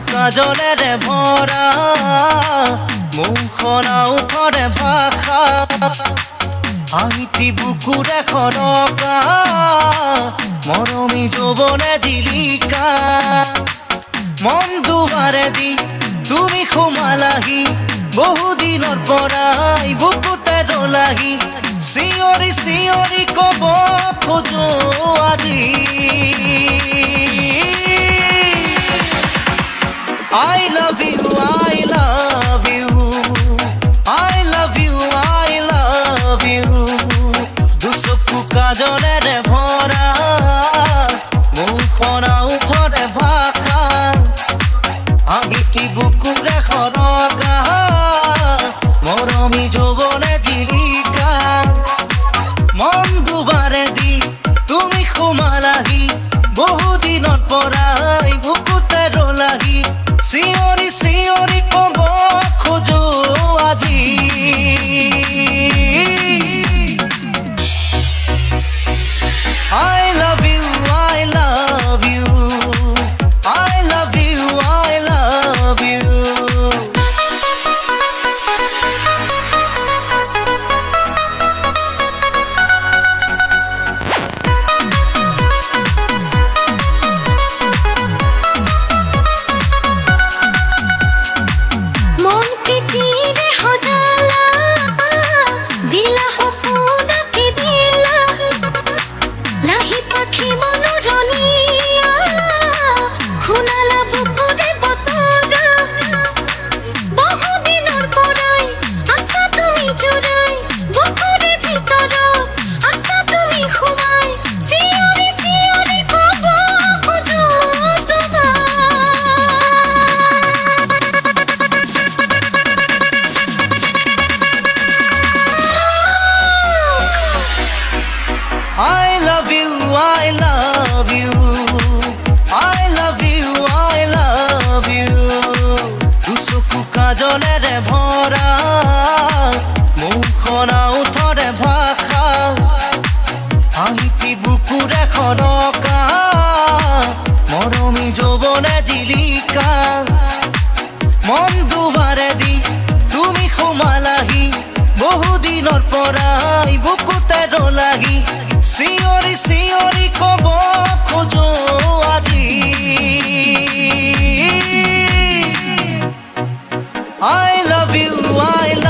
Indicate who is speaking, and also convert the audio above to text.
Speaker 1: কাজলেৰে ভৰা মুখনা উঠৰে ভাষা আহিতি বুকুৰে খনকা মৰমী যৌৱনে জিলিকা মন দুৱাৰে দি তুমি সোমালাহি বহুদিনৰ পৰাই বুকুতে ৰলাহি চিঞৰি চিঞৰি ক'ব খোজো আজি I love you, I love you, I love you, I love you. দুচকু কাজলেৰে ভৰা মুখনা উঠৰে ভাষা আহিতি বুকুৰে খনকা মৰমী যৌৱনে জিলিকা মন দুৱাৰে দি তুমি সোমালাহি বহুদিনৰ পৰাই বুকুতে ৰলাহি চিঞৰি চিঞৰি ক'ব খোজো আজি I love you, I love you, I love you, I love you. I love you, I love you, I love you, I love you. দুচকু কাজলেৰে ভৰা মুখনা উঠৰে ভাষা আহিতি বুকুৰে খনকা মৰমী যৌৱনে জিলিকা মন দুৱাৰে দি তুমি সোমালাহি বহুদিনৰ পৰাই বুকুতে ৰলাহি চিঞৰি চিঞৰি ক'ব খোজো আজি I love you, I love you.